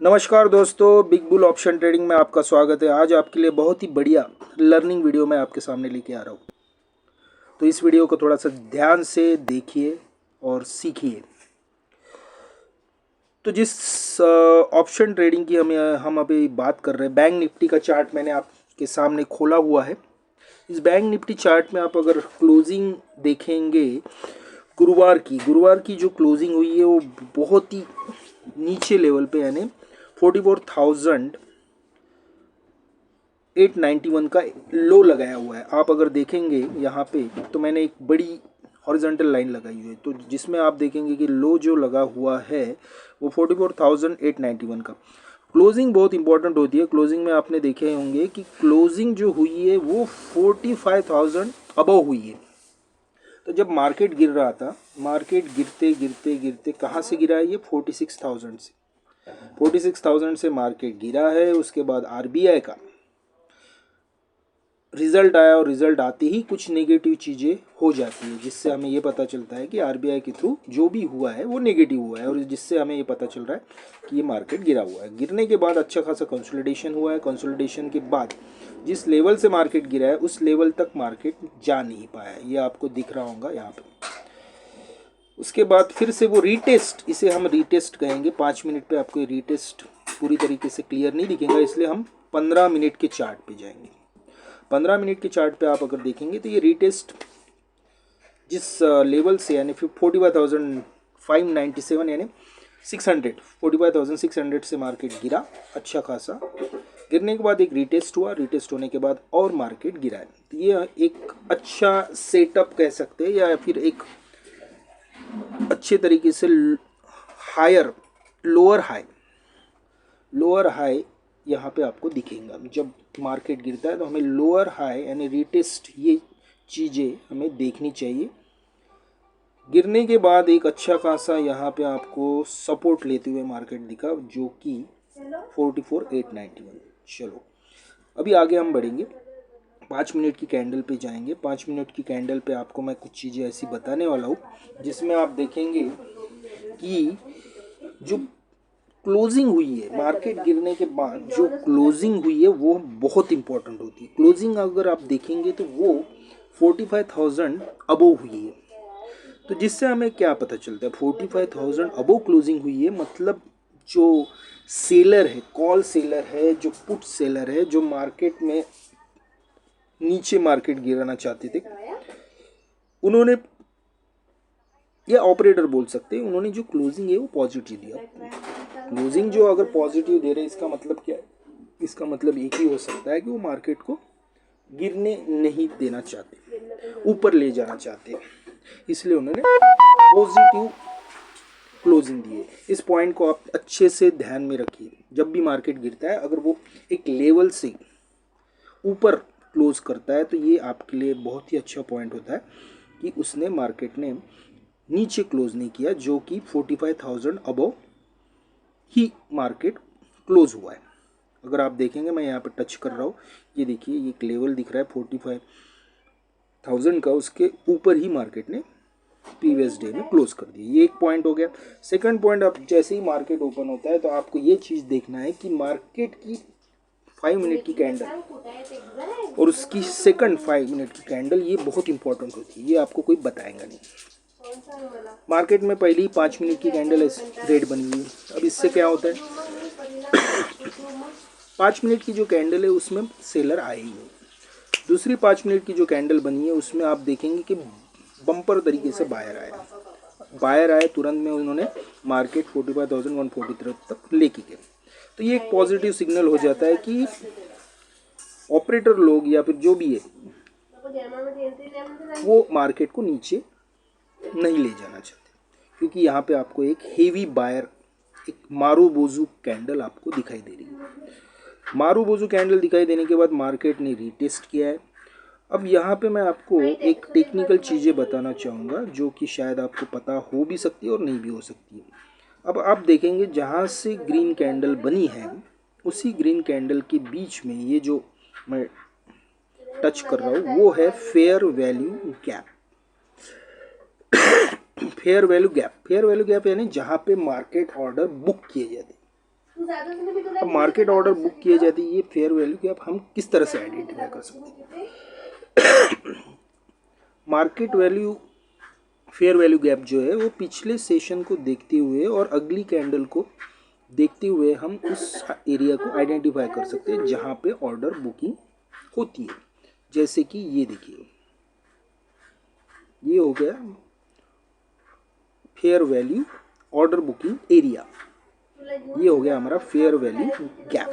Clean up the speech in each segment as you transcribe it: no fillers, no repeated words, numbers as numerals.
नमस्कार दोस्तों, big bull option trading में आपका स्वागत है। आज आपके लिए बहुत ही बढ़िया लर्निंग वीडियो मैं आपके सामने लेके आ रहा हूँ। तो इस वीडियो को थोड़ा सा ध्यान से देखिए और सीखिए। तो जिस ऑप्शन ट्रेडिंग की हम अभी बात कर रहे हैं, बैंक निफ्टी का चार्ट मैंने आपके सामने खोला हुआ है। इस बैंक निफ्टी चार्ट में आप अगर क्लोजिंग देखेंगे, गुरुवार की जो क्लोजिंग हुई है वो बहुत ही नीचे लेवल पे, यानी 44,891 का लो लगाया हुआ है। आप अगर देखेंगे यहाँ पे तो मैंने एक बड़ी हॉरिजॉन्टल लाइन लगाई हुई है, तो जिसमें आप देखेंगे कि लो जो लगा हुआ है वो 44,891 का। क्लोजिंग बहुत इंपॉर्टेंट होती है। क्लोजिंग में आपने देखे होंगे कि क्लोजिंग जो हुई है वो 45,000 अबव हुई है। तो जब मार्केट गिर रहा था, मार्केट गिरते गिरते गिरते कहाँ से गिरा है? ये 46,000 से। 46,000 से मार्केट गिरा है। उसके बाद आरबीआई का रिजल्ट आया और रिजल्ट आते ही कुछ नेगेटिव चीज़ें हो जाती है, जिससे हमें ये पता चलता है कि आरबीआई के थ्रू जो भी हुआ है वो नेगेटिव हुआ है, और जिससे हमें ये पता चल रहा है कि ये मार्केट गिरा हुआ है। गिरने के बाद अच्छा खासा कंसोलिडेशन हुआ है। कंसोलिडेशन के बाद जिस लेवल से मार्केट गिरा है उस लेवल तक मार्केट जा नहीं पाया है, ये आपको दिख रहा होगा यहाँ पे। उसके बाद फिर से वो रीटेस्ट, इसे हम रीटेस्ट कहेंगे। 5 मिनट पे आपको ये रीटेस्ट पूरी तरीके से क्लियर नहीं दिखेगा, इसलिए हम 15 मिनट के चार्ट पे जाएंगे। 15 मिनट के चार्ट पे आप अगर देखेंगे तो ये रीटेस्ट जिस लेवल से, यानी फिर 45,597 यानी 45,600 से मार्केट गिरा अच्छा खासा। गिरने के बाद एक रीटेस्ट हुआ, रीटेस्ट होने के बाद और मार्केट गिरा है। तो ये एक अच्छा सेटअप कह सकते हैं, या फिर एक अच्छे तरीके से हायर लोअर हाई यहाँ पे आपको दिखेगा। जब मार्केट गिरता है तो हमें लोअर हाई यानी रीटेस्ट, ये चीज़ें हमें देखनी चाहिए। गिरने के बाद एक अच्छा खासा यहाँ पे आपको सपोर्ट लेते हुए मार्केट दिखा, जो कि 44,891। चलो अभी आगे हम बढ़ेंगे, 5 मिनट की कैंडल पे जाएंगे। 5 मिनट की कैंडल पे आपको मैं कुछ चीज़ें ऐसी बताने वाला हूँ जिसमें आप देखेंगे कि जो क्लोजिंग हुई है मार्केट गिरने के बाद, जो क्लोजिंग हुई है वो बहुत इंपॉर्टेंट होती है। क्लोजिंग अगर आप देखेंगे तो वो 45,000 अबोव हुई है। तो जिससे हमें क्या पता चलता है? 45,000 अबोव क्लोजिंग हुई है, मतलब जो सेलर है, कॉल सेलर है, जो पुट सेलर है, जो मार्केट में नीचे मार्केट गिराना चाहते थे, उन्होंने, या ऑपरेटर बोल सकते हैं, उन्होंने जो क्लोजिंग है वो पॉजिटिव दिया। क्लोजिंग जो अगर पॉजिटिव दे रहे हैं, इसका मतलब क्या है? इसका मतलब एक ही हो सकता है कि वो मार्केट को गिरने नहीं देना चाहते, ऊपर ले जाना चाहते हैं, इसलिए उन्होंने पॉजिटिव क्लोजिंग दी है। इस पॉइंट को आप अच्छे से ध्यान में रखिए। जब भी मार्केट गिरता है, अगर वो एक लेवल से ऊपर क्लोज करता है तो ये आपके लिए बहुत ही अच्छा पॉइंट होता है कि उसने, मार्केट ने नीचे क्लोज नहीं किया, जो कि 45,000 अबव ही मार्केट क्लोज हुआ है। अगर आप देखेंगे, मैं यहाँ पे टच कर रहा हूँ, ये देखिए, ये एक लेवल दिख रहा है 45,000 का, उसके ऊपर ही मार्केट ने प्रीवियस डे में क्लोज कर दिया। ये एक पॉइंट हो गया। सेकंड पॉइंट, आप जैसे ही मार्केट ओपन होता है तो आपको ये चीज़ देखना है कि मार्केट की 5 मिनट की कैंडल और उसकी सेकंड 5 मिनट की कैंडल, ये बहुत इंपॉर्टेंट होती है। ये आपको कोई बताएगा नहीं। मार्केट में पहली 5 मिनट की कैंडल रेड बनी हुई है। अब इससे क्या होता है? 5 मिनट की जो कैंडल है उसमें सेलर आए ही नहीं। दूसरी 5 मिनट की जो कैंडल बनी है उसमें आप देखेंगे कि बम्पर तरीके से बायर आए तुरंत में, उन्होंने मार्केट 45,143 तक लेके गए। तो ये एक पॉजिटिव सिग्नल हो जाता है कि ऑपरेटर लोग या फिर जो भी है वो मार्केट को नीचे नहीं ले जाना चाहते, क्योंकि यहाँ पे आपको एक हेवी बायर, एक मारूबोजू कैंडल आपको दिखाई दे रही है। मारूबोजू कैंडल दिखाई देने के बाद मार्केट ने रीटेस्ट किया है। अब यहाँ पे मैं आपको एक टेक्निकल चीज़ें बताना चाहूँगा जो कि शायद आपको पता हो भी सकती है और नहीं भी हो सकती है। अब आप देखेंगे, जहाँ से ग्रीन कैंडल बनी है उसी ग्रीन कैंडल के बीच में ये जो मैं टच कर रहा हूँ वो है fair value gap. Fair value gap यानी जहाँ पे मार्केट ऑर्डर बुक किए जाते हैं, अब मार्केट ऑर्डर बुक किए जाती है, ये फेयर वैल्यू गैप हम किस तरह से आइडेंटिफाई कर सकते हैं? Market value fair value gap जो है वो पिछले सेशन को देखते हुए और अगली कैंडल को देखते हुए हम उस एरिया को आइडेंटिफाई कर सकते हैं जहाँ पे ऑर्डर बुकिंग होती है। जैसे कि ये देखिए, ये हो गया fair value order booking area, ये हो गया हमारा फेयर वैल्यू गैप।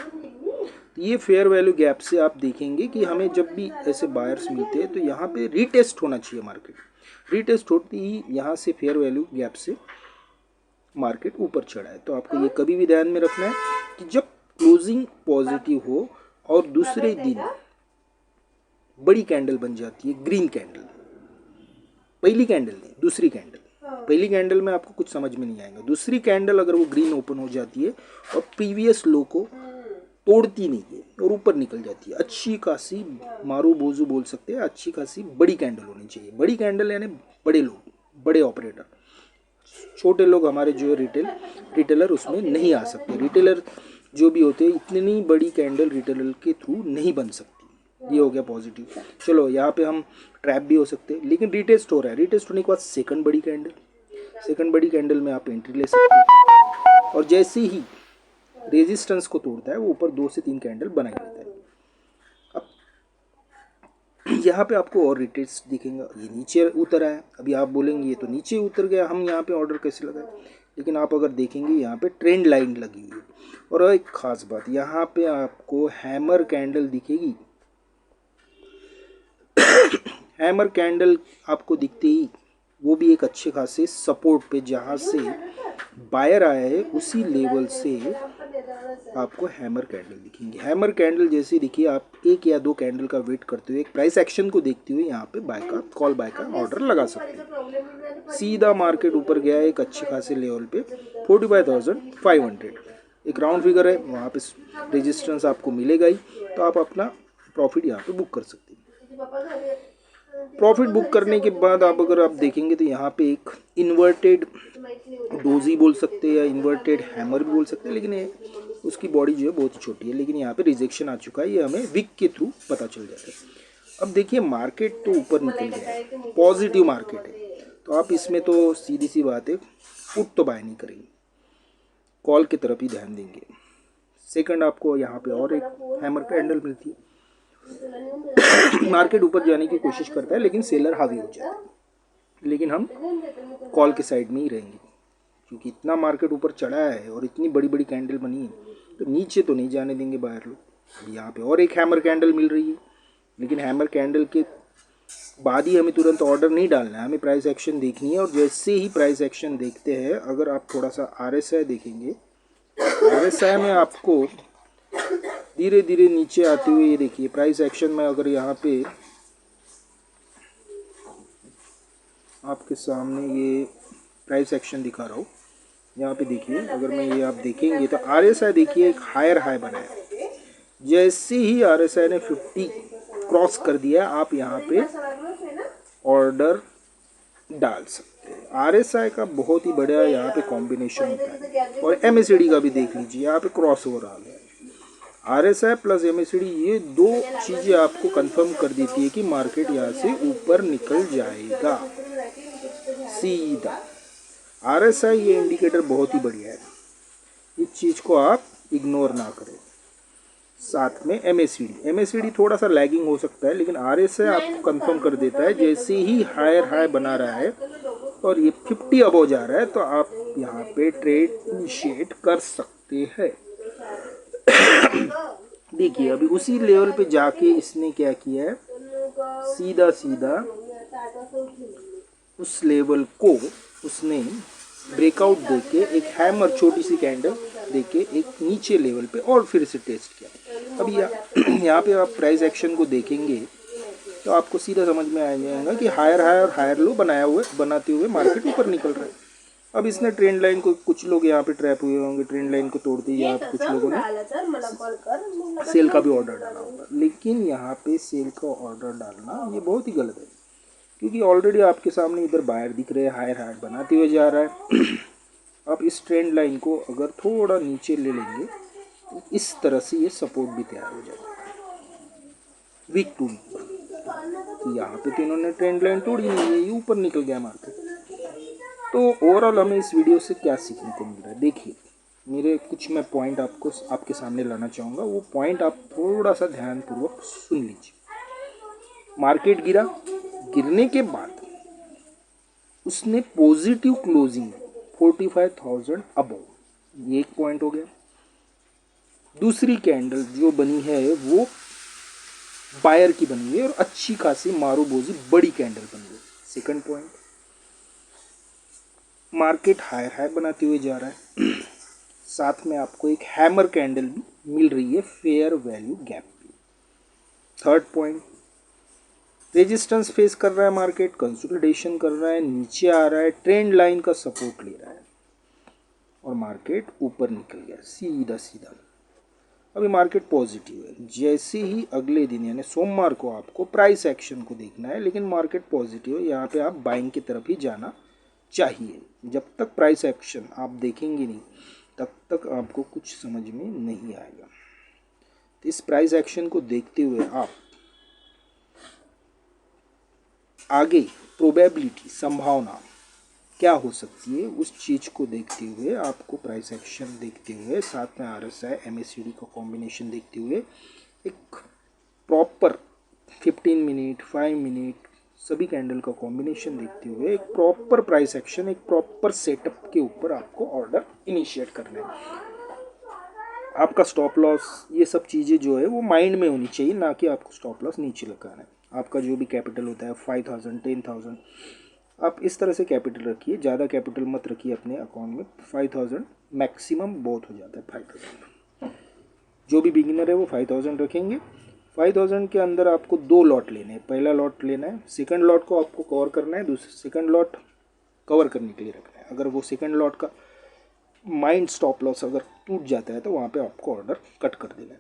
तो ये फेयर वैल्यू गैप से आप देखेंगे कि हमें जब भी ऐसे बायर्स मिलते हैं तो यहाँ पे रीटेस्ट होना चाहिए मार्केट। रीटेस्ट होती ही यहाँ से फेयर वैल्यू गैप से मार्केट ऊपर चढ़ा है। तो आपको ये कभी भी ध्यान में रखना है कि जब क्लोजिंग पॉजिटिव हो और दूसरे दिन बड़ी कैंडल बन जाती है, ग्रीन कैंडल, पहली कैंडल नहीं दूसरी कैंडल, पहली कैंडल में आपको कुछ समझ में नहीं आएगा, दूसरी कैंडल अगर वो ग्रीन ओपन हो जाती है और प्रीवियस लो को तोड़ती नहीं है और ऊपर निकल जाती है, अच्छी खासी मारू बोझू बोल सकते हैं, अच्छी खासी बड़ी कैंडल होनी चाहिए। बड़ी कैंडल यानी बड़े लोग, बड़े ऑपरेटर, छोटे लोग हमारे जो रिटेलर उसमें नहीं आ सकते। रिटेलर जो भी होते हैं इतनी बड़ी कैंडल रिटेलर के थ्रू नहीं बन सकती। ये हो गया पॉजिटिव। चलो यहाँ पे हम ट्रैप भी हो सकते हैं, लेकिन रीटेस्ट हो रहा है। रीटेस्ट होने के बाद सेकंड बड़ी कैंडल में आप एंट्री ले सकते हैं और जैसे ही रेजिस्टेंस को तोड़ता है वो ऊपर 2 से 3 कैंडल बनाई देता है। अब यहाँ पे आपको और रिटेस्ट दिखेगा, ये नीचे उतर आया। अभी आप बोलेंगे ये तो नीचे उतर गया, हम यहाँ पे ऑर्डर कैसे लगाए? लेकिन आप अगर देखेंगे यहाँ पे ट्रेंड लाइन लगी हुई है। और एक खास बात, यहाँ पे आपको हैमर कैंडल दिखेगी। हैमर कैंडल आपको दिखते ही वो भी एक अच्छे खासे सपोर्ट पे, जहाँ से बायर आया है उसी लेवल से आपको हैमर कैंडल दिखेंगे। हैमर कैंडल जैसे दिखिए, आप 1 या 2 कैंडल का वेट करते हुए एक प्राइस एक्शन को देखते हुए यहाँ पे बाय का कॉल, बाय का ऑर्डर लगा सकते हैं। सीधा मार्केट ऊपर गया है एक अच्छे खासे लेवल पे 45,500, एक राउंड फिगर है, वहाँ पे रेजिस्टेंस आपको मिलेगा ही, तो आप अपना प्रॉफिट यहाँ पे बुक कर सकते हैं। प्रॉफिट बुक करने के बाद अगर आप देखेंगे तो यहाँ पे एक इन्वर्टेड डोजी बोल सकते हैं या इन्वर्टेड हैमर भी बोल सकते हैं, लेकिन उसकी बॉडी जो है बहुत ही छोटी है। लेकिन यहाँ पे रिजेक्शन आ चुका है, ये हमें विक के थ्रू पता चल जाता है। अब देखिए मार्केट तो ऊपर निकल गया है, पॉजिटिव मार्केट है, तो आप इसमें तो सीधी सी बात है पुट तो बाय नहीं करेंगे, कॉल की तरफ ही ध्यान देंगे। सेकंड आपको यहाँ पे और एक हैमर कैंडल मिलती है। मार्केट ऊपर जाने की कोशिश करता है लेकिन सेलर हावी हो जाता है, लेकिन हम कॉल के साइड में ही रहेंगे क्योंकि इतना मार्केट ऊपर चढ़ा है और इतनी बड़ी बड़ी कैंडल बनी है, तो नीचे तो नहीं जाने देंगे बाहर लोग। यहाँ पे और एक हैमर कैंडल मिल रही है, लेकिन हैमर कैंडल के बाद ही हमें तुरंत ऑर्डर नहीं डालना है, हमें प्राइस एक्शन देखनी है। और जैसे ही प्राइस एक्शन देखते हैं, अगर आप थोड़ा सा RSI देखेंगे, RSI में आपको धीरे धीरे नीचे आते हुए ये देखिए प्राइस एक्शन में, अगर यहाँ पे आपके सामने ये प्राइस एक्शन दिखा रहा हूँ, यहाँ पे देखिए, अगर मैं ये आप देखेंगे तो RSI देखिए एक हायर हाई बना है। जैसे ही RSI ने 50 क्रॉस कर दिया, आप यहाँ पे ऑर्डर डाल सकते हैं। RSI का बहुत ही बढ़िया यहाँ पे कॉम्बिनेशन होता है, और MACD का भी देख लीजिए, यहाँ पे क्रॉस ओवर आ गया है। RSI प्लस MACD ये 2 चीज़ें आपको कंफर्म कर देती है कि मार्केट यहाँ से ऊपर निकल जाएगा सीधा। RSI ये इंडिकेटर बहुत ही बढ़िया है, इस चीज़ को आप इग्नोर ना करें। साथ में MACD थोड़ा सा लैगिंग हो सकता है, लेकिन RSI आपको कंफर्म कर देता है जैसे ही हायर हाई बना रहा है और ये 50 अबव जा रहा है, तो आप यहाँ पे ट्रेड इनिशिएट कर सकते हैं। देखिए अभी उसी लेवल पे जाके इसने क्या किया है, सीधा सीधा उस लेवल को उसने ब्रेकआउट देके एक हैमर छोटी सी कैंडल देके एक नीचे लेवल पे और फिर से टेस्ट किया। अब यहाँ पे आप प्राइस एक्शन को देखेंगे तो आपको सीधा समझ में आ जाएगा कि हायर हाई और हायर लो बनाते हुए मार्केट ऊपर निकल रहा है। अब इसने ट्रेंड लाइन को, कुछ लोग यहाँ पे ट्रैप हुए होंगे, ट्रेंड लाइन को तोड़ते ही आप कुछ लोगों ने सेल का भी ऑर्डर डाला होगा, लेकिन यहाँ पे सेल का ऑर्डर डालना ये बहुत ही गलत है, क्योंकि ऑलरेडी आपके सामने इधर बायर दिख रहे हैं, हायर हाई बनाते हुए जा रहा है। आप इस ट्रेंड लाइन को अगर थोड़ा नीचे ले लेंगे तो इस तरह से ये सपोर्ट भी तैयार हो जाता है वीक टू वीक पर। तो यहाँ पे तो इन्होंने ट्रेंड लाइन तोड़ी नहीं है, ये ऊपर निकल गया मार्केट। तो ओवरऑल हमें इस वीडियो से क्या सीखने को मिल रहा है, देखिए मेरे कुछ मैं पॉइंट आपके सामने लाना चाहूँगा, वो पॉइंट आप थोड़ा सा ध्यानपूर्वक सुन लीजिए। मार्केट गिरा, गिरने के बाद उसने पॉजिटिव क्लोजिंग 45,000 अबव, ये एक पॉइंट हो गया। दूसरी कैंडल जो बनी है वो बायर की बनी है और अच्छी खासी मारूबोजी बड़ी कैंडल बनी है, second point. Market higher high बनाते हुए जा रहा है साथ में आपको एक हैमर कैंडल भी मिल रही है फेयर वैल्यू गैप पे। थर्ड पॉइंट, रेजिस्टेंस फेस कर रहा है मार्केट, कंसोलिडेशन कर रहा है, नीचे आ रहा है, ट्रेंड लाइन का सपोर्ट ले रहा है और मार्केट ऊपर निकल गया सीधा सीधा। अभी मार्केट पॉजिटिव है, जैसे ही अगले दिन यानी सोमवार को आपको प्राइस एक्शन को देखना है, लेकिन मार्केट पॉजिटिव है, यहाँ पे आप बाइंग की तरफ ही जाना चाहिए। जब तक प्राइस एक्शन आप देखेंगे नहीं तब तक आपको कुछ समझ में नहीं आएगा। तो इस प्राइस एक्शन को देखते हुए आप आगे प्रोबेबिलिटी, संभावना क्या हो सकती है उस चीज़ को देखते हुए, आपको प्राइस एक्शन देखते हुए, साथ में RSI MACD का कॉम्बिनेशन देखते हुए एक प्रॉपर 15 मिनट 5 मिनट सभी कैंडल का कॉम्बिनेशन देखते हुए एक प्रॉपर प्राइस एक्शन, एक प्रॉपर सेटअप के ऊपर आपको ऑर्डर इनिशिएट करना है। आपका स्टॉप लॉस, ये सब चीज़ें जो है वो माइंड में होनी चाहिए, ना कि आपको स्टॉप लॉस नीचे लगाना है। आपका जो भी कैपिटल होता है 5,000 10,000, आप इस तरह से कैपिटल रखिए, ज़्यादा कैपिटल मत रखिए अपने अकाउंट में। 5,000 मैक्सिमम बहुत हो जाता है। 5,000 जो भी बिगिनर है वो 5,000 रखेंगे। 5,000 के अंदर आपको 2 लॉट लेने हैं। पहला लॉट लेना है, सेकंड लॉट को आपको कवर करना है, दूसरा सेकंड लॉट कवर करने के लिए रखना है। अगर वो सेकंड लॉट का माइंड स्टॉप लॉस अगर टूट जाता है तो वहाँ पे आपको ऑर्डर कट कर देना है।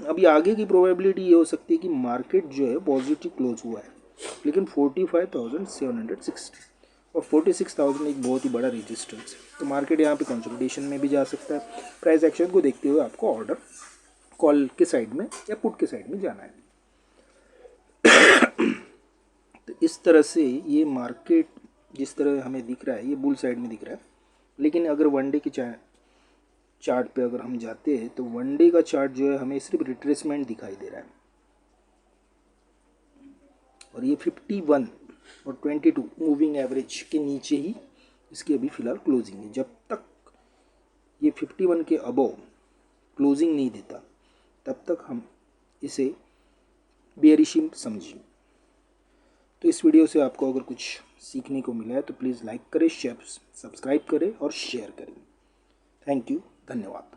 अभी आगे की प्रोबेबिलिटी ये हो सकती है कि मार्केट जो है पॉजिटिव क्लोज हुआ है, लेकिन 45,760 और 46,000 एक बहुत ही बड़ा रेजिस्टेंस है, तो मार्केट यहाँ पे कंसोलिडेशन में भी जा सकता है। प्राइस एक्शन को देखते हुए आपको ऑर्डर कॉल के साइड में या पुट के साइड में जाना है। तो इस तरह से ये मार्केट जिस तरह हमें दिख रहा है ये बुल साइड में दिख रहा है, लेकिन अगर वनडे की चार्ट पे अगर हम जाते हैं तो वनडे का चार्ट जो है हमें सिर्फ रिट्रेसमेंट दिखाई दे रहा है और ये 51 और 22 मूविंग एवरेज के नीचे ही इसकी अभी फ़िलहाल क्लोजिंग है। जब तक ये 51 के अबव क्लोजिंग नहीं देता तब तक हम इसे बेयरिश समझें। तो इस वीडियो से आपको अगर कुछ सीखने को मिला है तो प्लीज़ लाइक करें, शेयर सब्सक्राइब करें और शेयर करें। थैंक यू, धन्यवाद।